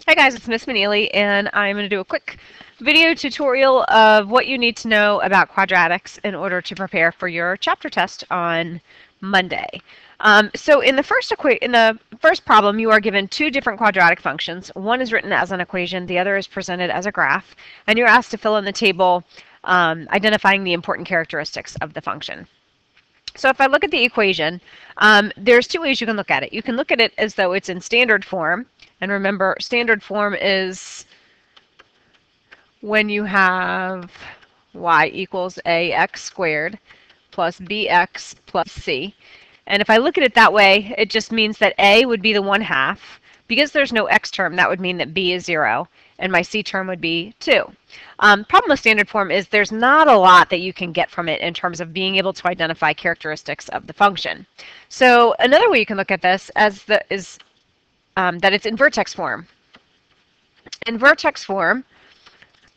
Hi guys, it's Miss Maneely, and I'm going to do a quick video tutorial of what you need to know about quadratics in order to prepare for your chapter test on Monday. So in the first problem, you are given two different quadratic functions. One is written as an equation, the other is presented as a graph, and you're asked to fill in the table identifying the important characteristics of the function. So if I look at the equation, there's two ways you can look at it. You can look at it as though it's in standard form. And remember, standard form is when you have y equals ax squared plus bx plus c. And if I look at it that way, it just means that a would be the 1/2. Because there's no x term, that would mean that b is 0, and my c term would be 2. Problem with standard form is there's not a lot that you can get from it in terms of being able to identify characteristics of the function. So another way you can look at this is that it's in vertex form. In vertex form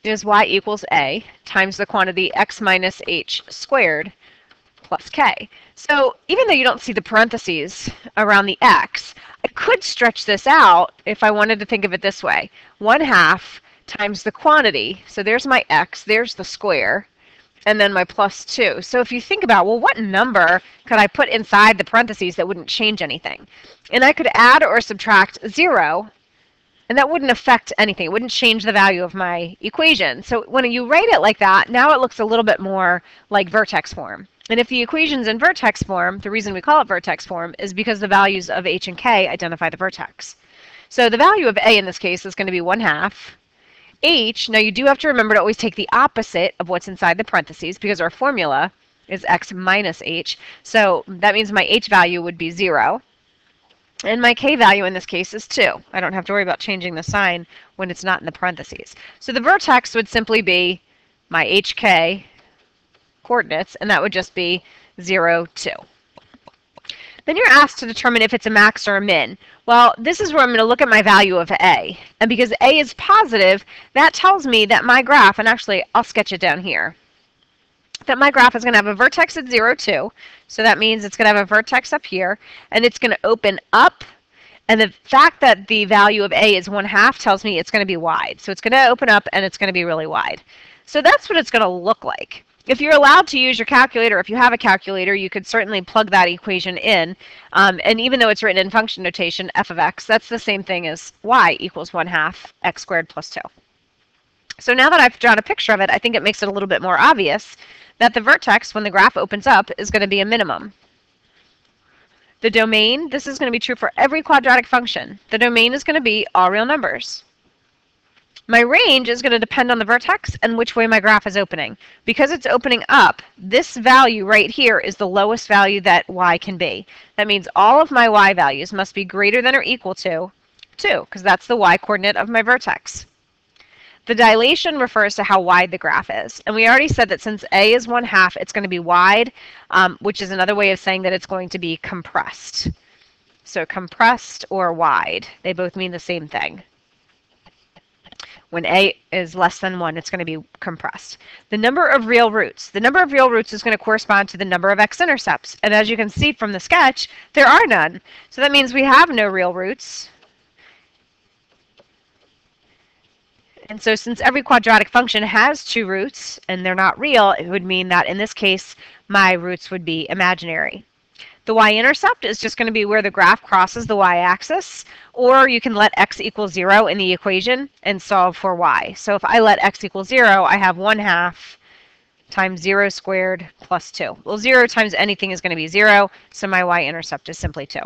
is y equals a times the quantity x minus h squared plus k. So even though you don't see the parentheses around the x, I could stretch this out if I wanted to think of it this way. 1/2 times the quantity, so there's my x, there's the square, and then my plus 2. So if you think about, well, what number could I put inside the parentheses that wouldn't change anything? And I could add or subtract 0, and that wouldn't affect anything. It wouldn't change the value of my equation. So when you write it like that, now it looks a little bit more like vertex form. And if the equation's in vertex form, the reason we call it vertex form is because the values of h and k identify the vertex. So the value of a in this case is going to be 1/2. H, now you do have to remember to always take the opposite of what's inside the parentheses because our formula is x minus h. So that means my h value would be 0. And my k value in this case is 2. I don't have to worry about changing the sign when it's not in the parentheses. So the vertex would simply be my hk coordinates, and that would just be 0, 2. Then you're asked to determine if it's a max or a min. Well, this is where I'm going to look at my value of a. And because a is positive, that tells me that my graph, and actually I'll sketch it down here, that my graph is going to have a vertex at 0, 2. So that means it's going to have a vertex up here, and it's going to open up. And the fact that the value of a is 1/2 tells me it's going to be wide. So it's going to open up, and it's going to be really wide. So that's what it's going to look like. If you're allowed to use your calculator, if you have a calculator, you could certainly plug that equation in. And even though it's written in function notation, f of x, that's the same thing as y equals 1/2 x squared plus 2. So now that I've drawn a picture of it, I think it makes it a little bit more obvious that the vertex, when the graph opens up, is going to be a minimum. The domain, this is going to be true for every quadratic function. The domain is going to be all real numbers. My range is going to depend on the vertex and which way my graph is opening. Because it's opening up, this value right here is the lowest value that y can be. That means all of my y values must be greater than or equal to 2, because that's the y coordinate of my vertex. The dilation refers to how wide the graph is. And we already said that since a is 1/2, it's going to be wide, which is another way of saying that it's going to be compressed. So compressed or wide, they both mean the same thing. When a is less than 1, it's going to be compressed. The number of real roots. The number of real roots is going to correspond to the number of x-intercepts. And as you can see from the sketch, there are none. So that means we have no real roots. And so since every quadratic function has 2 roots, and they're not real, it would mean that in this case, my roots would be imaginary. The y-intercept is just going to be where the graph crosses the y-axis, or you can let x equal 0 in the equation and solve for y. So if I let x equal 0, I have 1/2 times 0 squared plus 2. Well, 0 times anything is going to be 0, so my y-intercept is simply 2.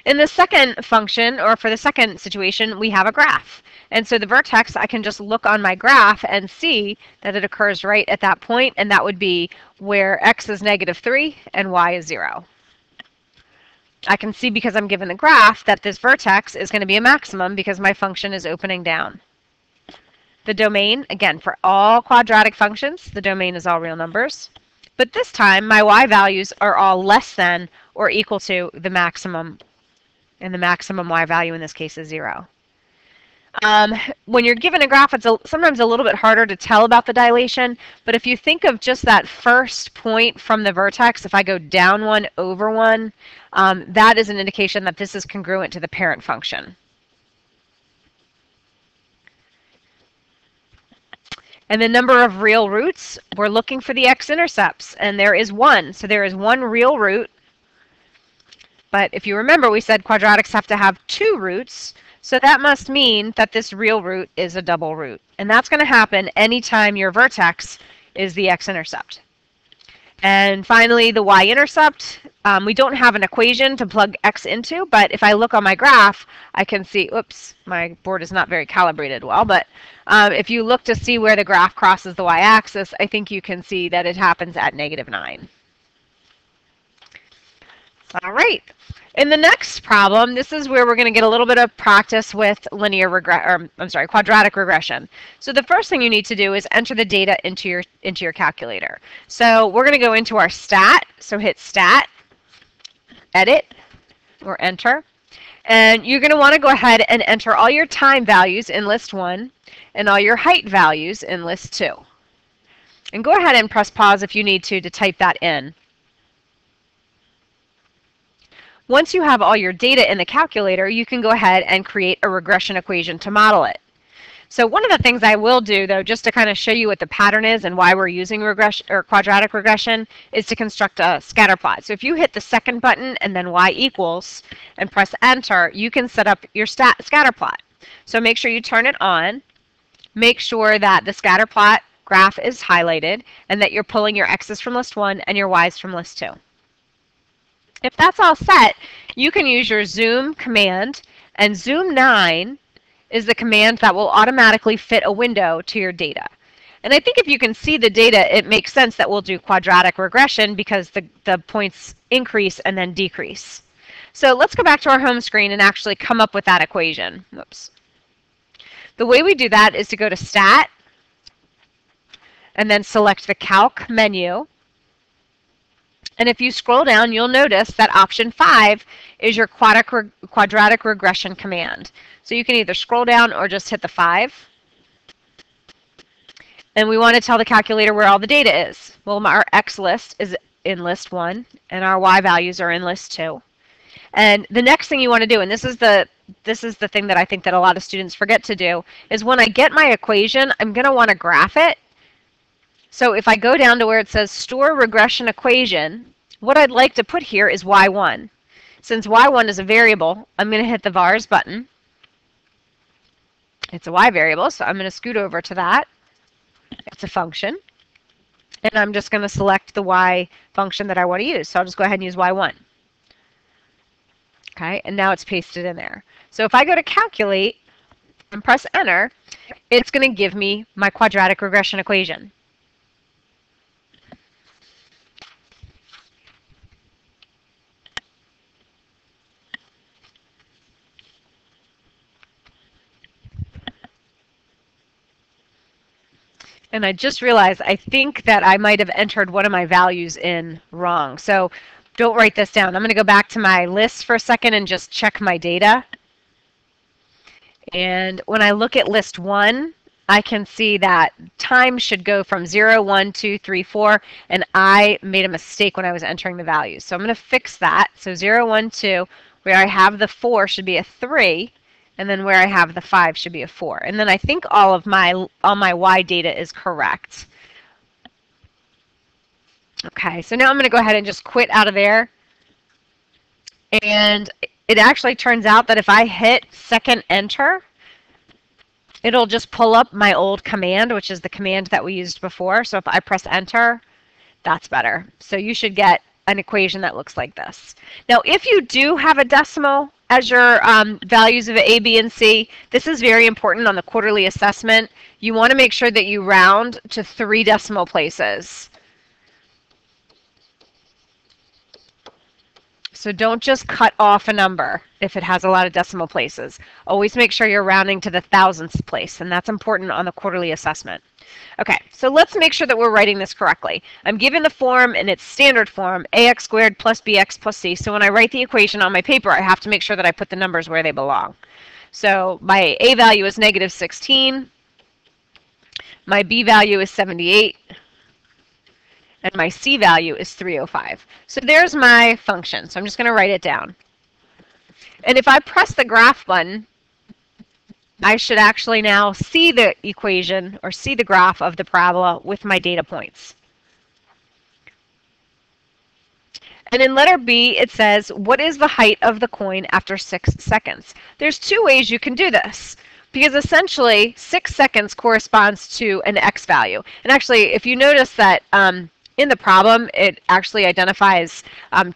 In the second function, or for the second situation, we have a graph. And so the vertex, I can just look on my graph and see that it occurs right at that point, and that would be where x is -3 and y is 0. I can see, because I'm given the graph, that this vertex is going to be a maximum because my function is opening down. The domain, again, for all quadratic functions, the domain is all real numbers. But this time, my y values are all less than or equal to the maximum, and the maximum y value in this case is 0. When you're given a graph, it's sometimes a little bit harder to tell about the dilation, but if you think of just that first point from the vertex, if I go down 1 over 1, that is an indication that this is congruent to the parent function. And the number of real roots, we're looking for the x-intercepts, and there is one. So there is one real root. But if you remember, we said quadratics have to have two roots. So that must mean that this real root is a double root. And that's going to happen anytime your vertex is the x-intercept. And finally, the y-intercept. We don't have an equation to plug x into, but if I look on my graph, I can see, oops, my board is not very calibrated well, but if you look to see where the graph crosses the y-axis, I think you can see that it happens at -9. All right. In the next problem, this is where we're going to get a little bit of practice with quadratic regression. So the first thing you need to do is enter the data into your calculator. So we're going to go into our stat. So hit stat, edit, or enter. And you're going to want to go ahead and enter all your time values in list 1 and all your height values in list 2. And go ahead and press pause if you need to type that in. Once you have all your data in the calculator, you can go ahead and create a regression equation to model it. So one of the things I will do, though, just to kind of show you what the pattern is and why we're using regression or quadratic regression, is to construct a scatter plot. So if you hit the second button and then y equals and press enter, you can set up your scatter plot. So make sure you turn it on. Make sure that the scatter plot graph is highlighted and that you're pulling your x's from list 1 and your y's from list 2. If that's all set, you can use your zoom command, and zoom 9 is the command that will automatically fit a window to your data. And I think if you can see the data, it makes sense that we'll do quadratic regression because the points increase and then decrease. So let's go back to our home screen and actually come up with that equation. Whoops. The way we do that is to go to Stat and then select the Calc menu. And if you scroll down, you'll notice that option 5 is your quadratic regression command. So you can either scroll down or just hit the 5. And we want to tell the calculator where all the data is. Well, our X list is in list 1, and our Y values are in list 2. And the next thing you want to do, and this is the thing that I think that a lot of students forget to do, is when I get my equation, I'm going to want to graph it. So if I go down to where it says Store Regression Equation, what I'd like to put here is y1. Since y1 is a variable, I'm going to hit the vars button. It's a y variable, so I'm going to scoot over to that. It's a function. And I'm just going to select the y function that I want to use. So I'll just go ahead and use y1. Okay, and now it's pasted in there. So if I go to Calculate and press Enter, it's going to give me my quadratic regression equation. And I just realized I think that I might have entered one of my values in wrong. So don't write this down. I'm going to go back to my list for a second and just check my data. And when I look at list 1, I can see that time should go from 0, 1, 2, 3, 4, and I made a mistake when I was entering the values. So I'm going to fix that. So 0, 1, 2, where I have the 4 should be a 3. And then where I have the 5 should be a 4. And then I think all my Y data is correct. Okay, so now I'm going to go ahead and just quit out of there. And it actually turns out that if I hit second enter, it'll just pull up my old command, which is the command that we used before. So if I press enter, that's better. So you should get an equation that looks like this. Now, if you do have a decimal as your values of A, B, and C, this is very important on the quarterly assessment. You want to make sure that you round to 3 decimal places. So don't just cut off a number if it has a lot of decimal places. Always make sure you're rounding to the thousandths place, and that's important on the quarterly assessment. Okay, so let's make sure that we're writing this correctly. I'm given the form in its standard form, ax squared plus bx plus c. So when I write the equation on my paper, I have to make sure that I put the numbers where they belong. So my a value is -16. My b value is 78. And my c value is 305. So there's my function. So I'm just going to write it down. And if I press the graph button, I should actually now see the equation or see the graph of the parabola with my data points. And in letter B, it says, what is the height of the coin after 6 seconds? There's two ways you can do this, because essentially 6 seconds corresponds to an x value. And actually, if you notice that in the problem, it actually identifies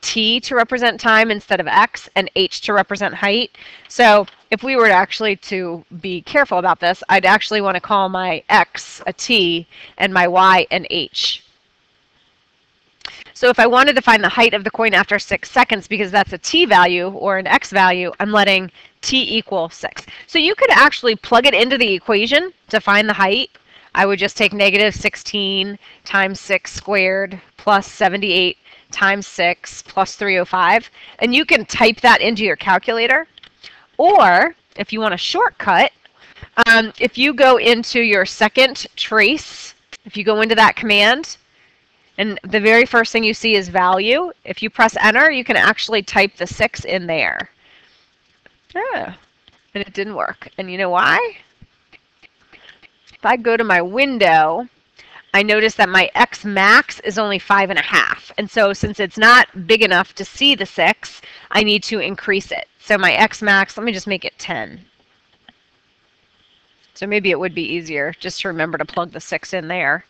t to represent time instead of x and h to represent height. So if we were actually to be careful about this, I'd actually want to call my x a t and my y an h. So if I wanted to find the height of the coin after 6 seconds, because that's a t value or an x value, I'm letting t equal 6. So you could actually plug it into the equation to find the height. I would just take negative 16 times 6 squared plus 78 times 6 plus 305. And you can type that into your calculator. Or if you want a shortcut, if you go into your second trace, if you go into that command, and the very first thing you see is value. If you press enter, you can actually type the 6 in there. And it didn't work. And you know why? If I go to my window, I notice that my x max is only 5.5. And so since it's not big enough to see the 6, I need to increase it. So my x max, let me just make it 10. So maybe it would be easier just to remember to plug the 6 in there.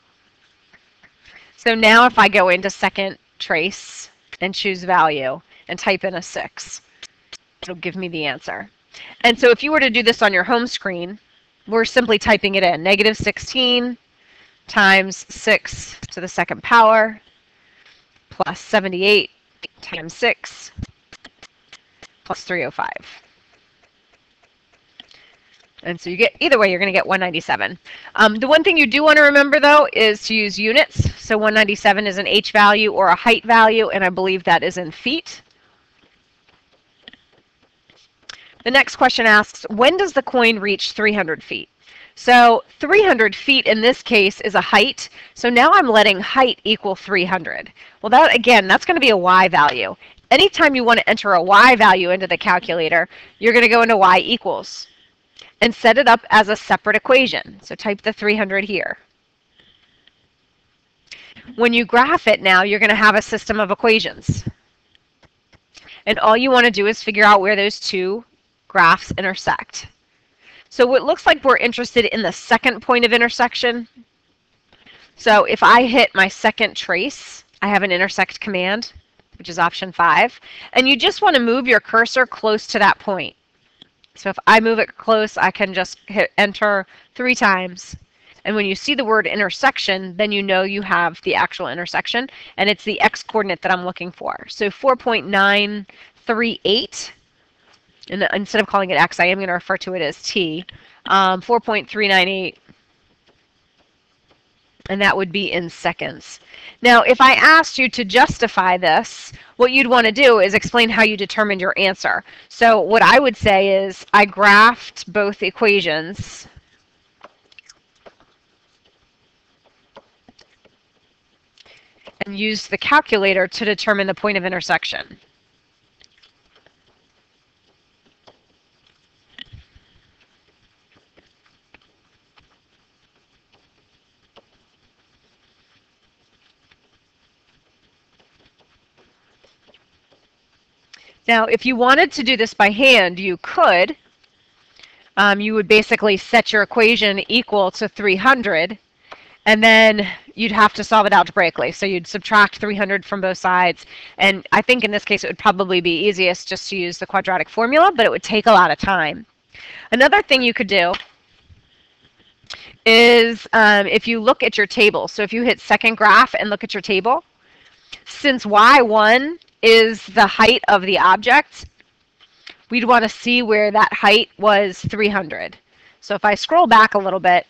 So now if I go into second trace and choose value and type in a 6, it'll give me the answer. And so if you were to do this on your home screen, we're simply typing it in. Negative 16 times 6 to the second power plus 78 times 6 plus 305. And so you get, either way, you're going to get 197. The one thing you do want to remember, though, is to use units. So 197 is an h value or a height value, and I believe that is in feet. The next question asks, when does the coin reach 300 feet? So 300 feet in this case is a height. So now I'm letting height equal 300. Well, that again, that's going to be a y value. Anytime you want to enter a y value into the calculator, you're going to go into y equals and set it up as a separate equation. So type the 300 here. When you graph it now, you're going to have a system of equations. And all you want to do is figure out where those two graphs intersect. So it looks like we're interested in the second point of intersection. So if I hit my second trace, I have an intersect command, which is option 5. And you just want to move your cursor close to that point. So if I move it close, I can just hit enter 3 times. And when you see the word intersection, then you know you have the actual intersection. And it's the x coordinate that I'm looking for. So 4.938. And instead of calling it x, I am going to refer to it as t. 4.398. And that would be in seconds. Now, if I asked you to justify this, what you'd want to do is explain how you determined your answer. So what I would say is I graphed both equations. And used the calculator to determine the point of intersection. Now, if you wanted to do this by hand, you could. You would basically set your equation equal to 300, and then you'd have to solve it algebraically. So you'd subtract 300 from both sides, and I think in this case it would probably be easiest just to use the quadratic formula, but it would take a lot of time. Another thing you could do is if you look at your table, so if you hit second graph and look at your table, since y1 is the height of the object, we'd want to see where that height was 300. So if I scroll back a little bit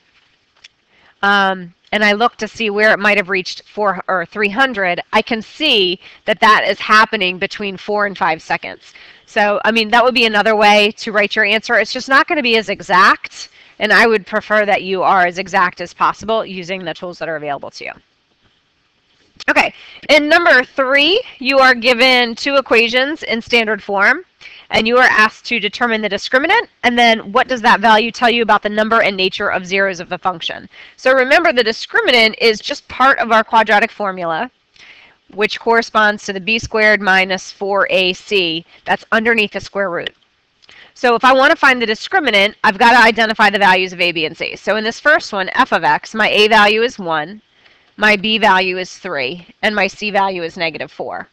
and I look to see where it might have reached 300, I can see that that is happening between 4 and 5 seconds. So, I mean, that would be another way to write your answer. It's just not going to be as exact, and I would prefer that you are as exact as possible using the tools that are available to you. Okay, in number 3, you are given 2 equations in standard form, and you are asked to determine the discriminant, and then what does that value tell you about the number and nature of zeros of the function. So remember, the discriminant is just part of our quadratic formula, which corresponds to the b squared minus 4ac that's underneath the square root. So if I want to find the discriminant, I've got to identify the values of a, b, and c. So in this first one, f of x, my a value is 1, my b value is 3, and my c value is negative 4.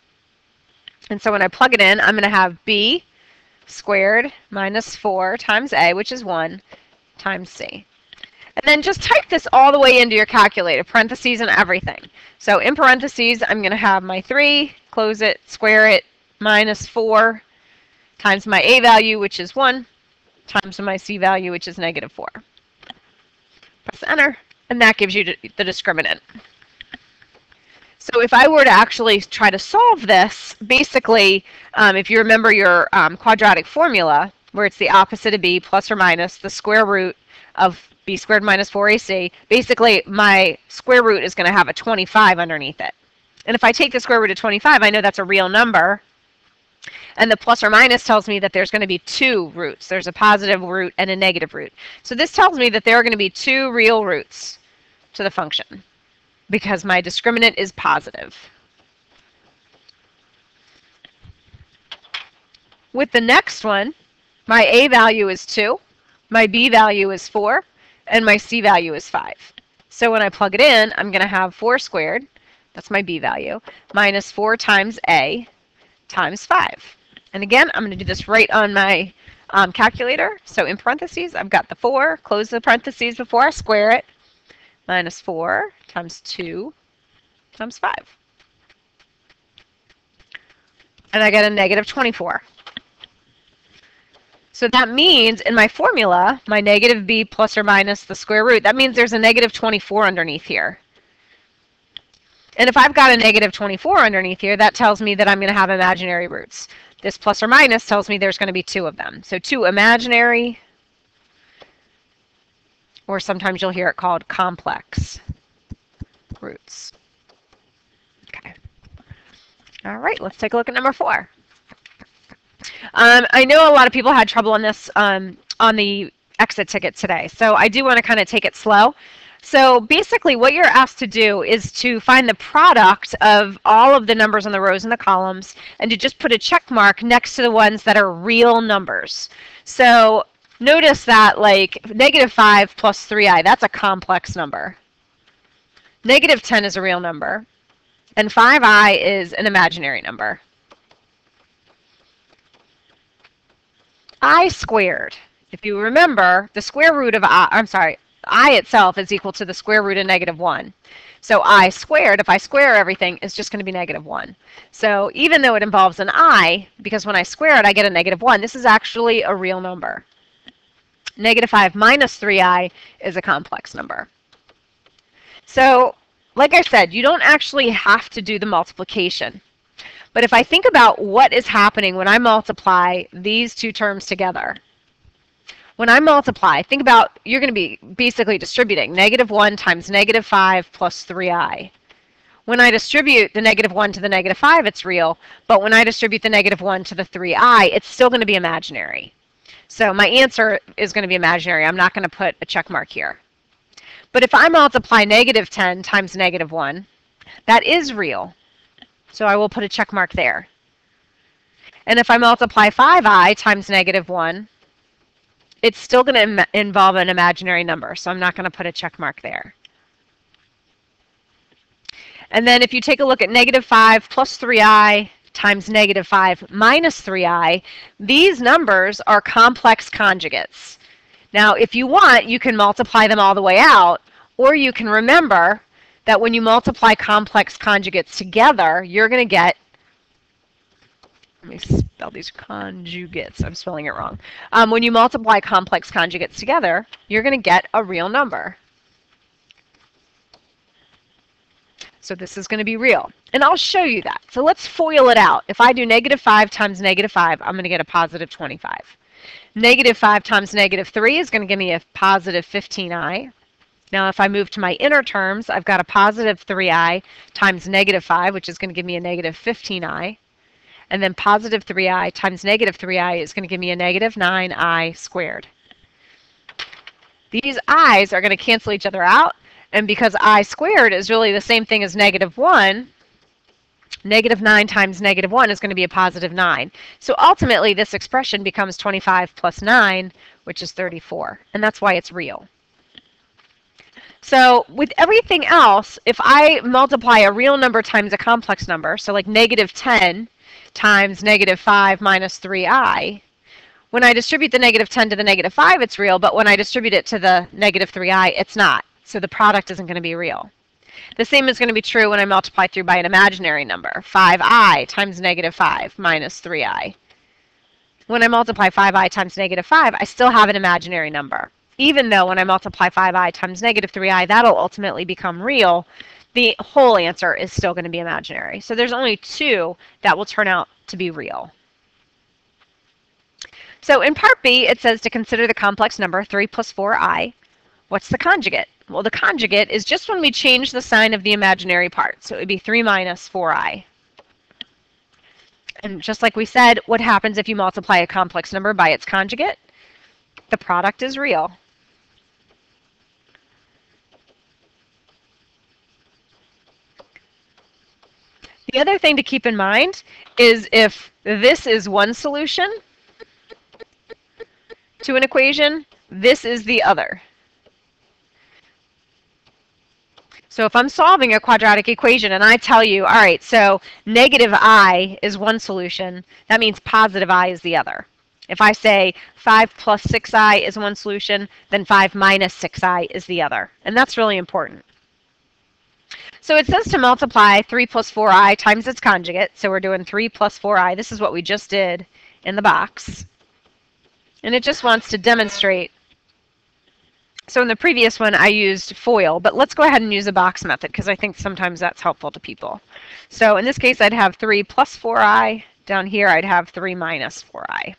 And so when I plug it in, I'm going to have b squared minus 4 times a, which is 1, times c. And then just type this all the way into your calculator, parentheses and everything. So in parentheses, I'm going to have my 3, close it, square it, minus 4, times my a value, which is 1, times my c value, which is negative 4. Press enter, and that gives you the discriminant. So if I were to actually try to solve this, basically, if you remember your quadratic formula, where it's the opposite of b plus or minus the square root of b squared minus 4ac, basically my square root is going to have a 25 underneath it. And if I take the square root of 25, I know that's a real number. And the plus or minus tells me that there's going to be 2 roots. There's a positive root and a negative root. So this tells me that there are going to be 2 real roots to the function, because my discriminant is positive. With the next one, my a value is 2, my b value is 4, and my c value is 5. So when I plug it in, I'm going to have 4 squared, that's my b value, minus 4 times a times 5. And again, I'm going to do this right on my calculator. So in parentheses, I've got the 4, close the parentheses before I square it, minus 4 times 2 times 5. And I get a negative 24. So that means in my formula, my negative b plus or minus the square root, that means there's a negative 24 underneath here. And if I've got a negative 24 underneath here, that tells me that I'm going to have imaginary roots. This plus or minus tells me there's going to be 2 of them. So 2 imaginary, or sometimes you'll hear it called complex roots. Okay. All right, let's take a look at number 4. I know a lot of people had trouble on this on the exit ticket today, so I do want to kind of take it slow. So basically what you're asked to do is to find the product of all of the numbers on the rows and the columns, and to just put a check mark next to the ones that are real numbers. So notice that, like, negative 5 plus 3i, that's a complex number. Negative 10 is a real number, and 5i is an imaginary number. I squared, if you remember, the square root of I itself is equal to the square root of negative 1. So I squared, if I square everything, is just going to be negative 1. So even though it involves an I, because when I square it, I get a negative 1, this is actually a real number. Negative 5 minus 3i is a complex number. So, like I said, you don't actually have to do the multiplication. But if I think about what is happening when I multiply these two terms together, when I multiply, think about, you're going to be basically distributing negative 1 times negative 5 plus 3i. When I distribute the negative 1 to the negative 5, it's real. But when I distribute the negative 1 to the 3i, it's still going to be imaginary. So my answer is going to be imaginary. I'm not going to put a check mark here. But if I multiply negative 10 times negative 1, that is real. So I will put a check mark there. And if I multiply 5i times negative 1, it's still going to involve an imaginary number, so I'm not going to put a check mark there. And then if you take a look at negative 5 plus 3i times negative 5 minus 3i, these numbers are complex conjugates. Now, if you want, you can multiply them all the way out, or you can remember that when you multiply complex conjugates together, you're going to get, let me spell these conjugates, I'm spelling it wrong. When you multiply complex conjugates together, you're going to get a real number. So this is going to be real. And I'll show you that. So let's FOIL it out. If I do negative 5 times negative 5, I'm going to get a positive 25. Negative 5 times negative 3 is going to give me a positive 15i. Now if I move to my inner terms, I've got a positive 3i times negative 5, which is going to give me a negative 15i. and then positive 3i times negative 3i is going to give me a negative 9i squared. These i's are going to cancel each other out, and because I squared is really the same thing as negative 1, negative 9 times negative 1 is going to be a positive 9. So ultimately, this expression becomes 25 plus 9, which is 34, and that's why it's real. So with everything else, if I multiply a real number times a complex number, so like negative 10 times negative 5 minus 3i, when I distribute the negative 10 to the negative 5, it's real, but when I distribute it to the negative 3i, it's not. So the product isn't going to be real. The same is going to be true when I multiply through by an imaginary number, 5i times negative 5 minus 3i. When I multiply 5i times negative 5, I still have an imaginary number. Even though when I multiply 5i times negative 3i, that'll ultimately become real, the whole answer is still going to be imaginary. So there's only two that will turn out to be real. So in part B, it says to consider the complex number 3 plus 4i. What's the conjugate? Well, the conjugate is just when we change the sign of the imaginary part. So it would be 3 minus 4i. And just like we said, what happens if you multiply a complex number by its conjugate? The product is real. The other thing to keep in mind is if this is one solution to an equation, this is the other. So if I'm solving a quadratic equation and I tell you, all right, so negative I is one solution, that means positive I is the other. If I say 5 plus 6i is one solution, then 5 minus 6i is the other. And that's really important. So it says to multiply 3 plus 4i times its conjugate. So we're doing 3 plus 4i. This is what we just did in the box. And it just wants to demonstrate. So in the previous one, I used FOIL, but let's go ahead and use the box method because I think sometimes that's helpful to people. So in this case, I'd have 3 plus 4i. Down here, I'd have 3 minus 4i.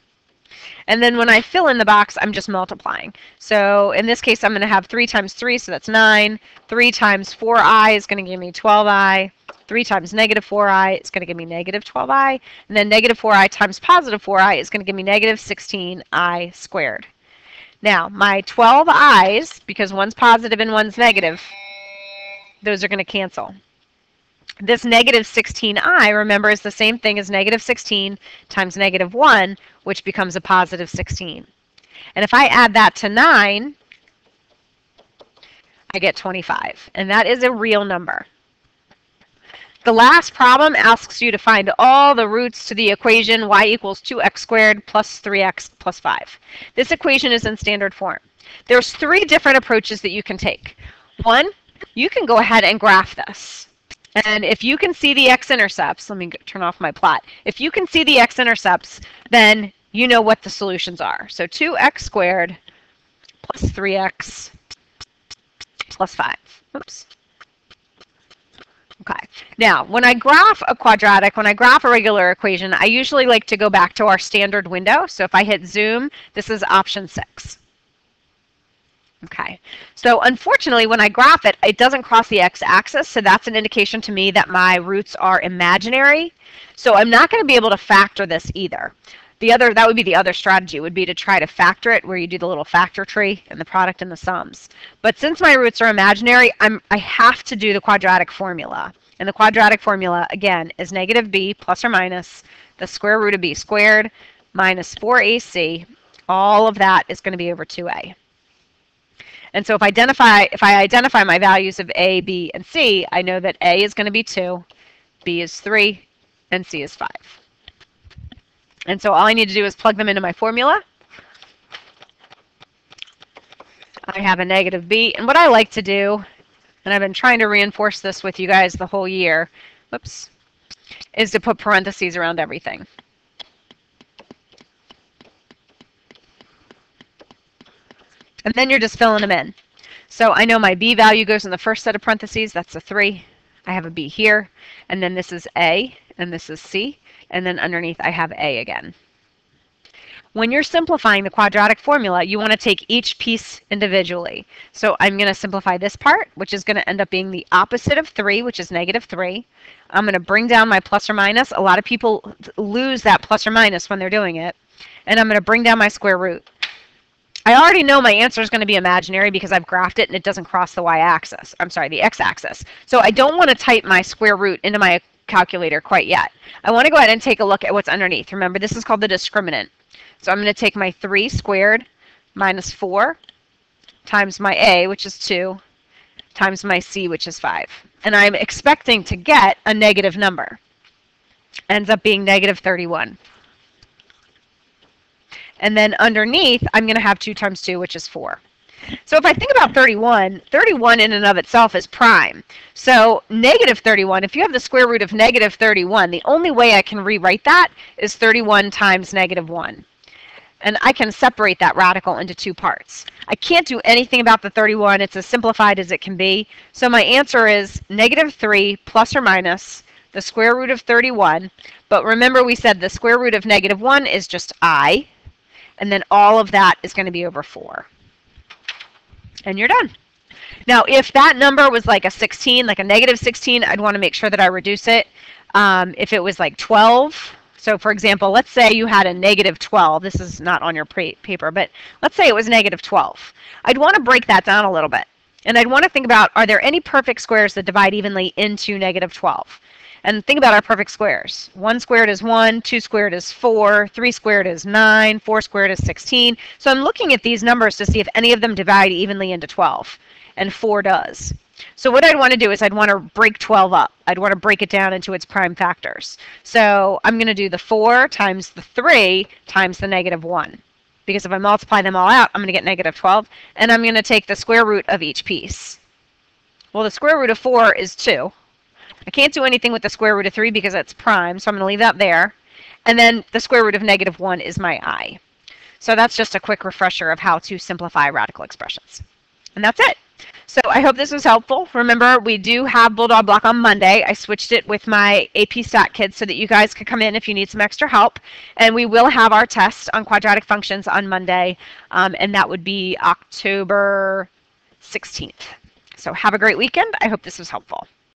And then when I fill in the box, I'm just multiplying. So in this case, I'm going to have 3 times 3, so that's 9. 3 times 4i is going to give me 12i. 3 times negative 4i is going to give me negative 12i. And then negative 4i times positive 4i is going to give me negative 16i squared. Now, my 12 i's, because one's positive and one's negative, those are going to cancel. This negative 16i, remember, is the same thing as negative 16 times negative 1, which becomes a positive 16. And if I add that to 9, I get 25. And that is a real number. The last problem asks you to find all the roots to the equation y equals 2x squared plus 3x plus 5. This equation is in standard form. There's 3 different approaches that you can take. One, you can go ahead and graph this. And if you can see the x-intercepts, let me turn off my plot. If you can see the x-intercepts, then you know what the solutions are. So 2x squared plus 3x plus 5. Oops. Okay. Now, when I graph a quadratic, when I graph a regular equation, I usually like to go back to our standard window. So if I hit zoom, this is option 6. Okay. So unfortunately, when I graph it, it doesn't cross the x-axis, so that's an indication to me that my roots are imaginary. So I'm not going to be able to factor this either. That would be the other strategy, would be to try to factor it, where you do the little factor tree and the product and the sums. But since my roots are imaginary, I have to do the quadratic formula. And the quadratic formula, again, is negative b plus or minus the square root of b squared minus 4ac. All of that is going to be over 2a. And so if I identify my values of a, b, and c, I know that a is going to be 2, b is 3, and c is 5. And so all I need to do is plug them into my formula. I have a negative b. And what I like to do, and I've been trying to reinforce this with you guys the whole year, whoops, is to put parentheses around everything. And then you're just filling them in. So I know my b value goes in the first set of parentheses. That's a 3. I have a b here. And then this is a, and this is c. And then underneath I have a again. when you're simplifying the quadratic formula, you want to take each piece individually. So I'm going to simplify this part, which is going to end up being the opposite of 3, which is negative 3. I'm going to bring down my plus or minus. A lot of people lose that plus or minus when they're doing it. And I'm going to bring down my square root. I already know my answer is going to be imaginary because I've graphed it and it doesn't cross the y-axis. I'm sorry, the x-axis. So I don't want to type my square root into my calculator quite yet. I want to go ahead and take a look at what's underneath. Remember, this is called the discriminant. So I'm going to take my 3 squared minus 4 times my a, which is 2, times my c, which is 5. And I'm expecting to get a negative number. Ends up being negative 31. And then underneath, I'm going to have 2 times 2, which is 4. So if I think about 31, 31 in and of itself is prime. So negative 31, if you have the square root of negative 31, the only way I can rewrite that is 31 times negative 1. And I can separate that radical into 2 parts. I can't do anything about the 31. It's as simplified as it can be. So my answer is negative 3 plus or minus the square root of 31. But remember, we said the square root of negative 1 is just I. And then all of that is going to be over 4. And you're done. Now, if that number was like a 16, like a negative 16, I'd want to make sure that I reduce it. If it was like 12, so for example, let's say you had a negative 12. This is not on your paper, but let's say it was negative 12. I'd want to break that down a little bit. And I'd want to think about, are there any perfect squares that divide evenly into negative 12? And think about our perfect squares. 1 squared is 1, 2 squared is 4, 3 squared is 9, 4 squared is 16. So I'm looking at these numbers to see if any of them divide evenly into 12. And 4 does. So what I'd want to do is I'd want to break 12 up. I'd want to break it down into its prime factors. So I'm going to do the 4 times the 3 times the negative 1. Because if I multiply them all out, I'm going to get negative 12. And I'm going to take the square root of each piece. Well, the square root of 4 is 2. I can't do anything with the square root of 3 because it's prime, so I'm going to leave that there. And then the square root of negative 1 is my I. So that's just a quick refresher of how to simplify radical expressions. And that's it. So I hope this was helpful. Remember, we do have Bulldog Block on Monday. I switched it with my AP Stat kids so that you guys could come in if you need some extra help. And we will have our test on quadratic functions on Monday, and that would be October 16th. So have a great weekend. I hope this was helpful.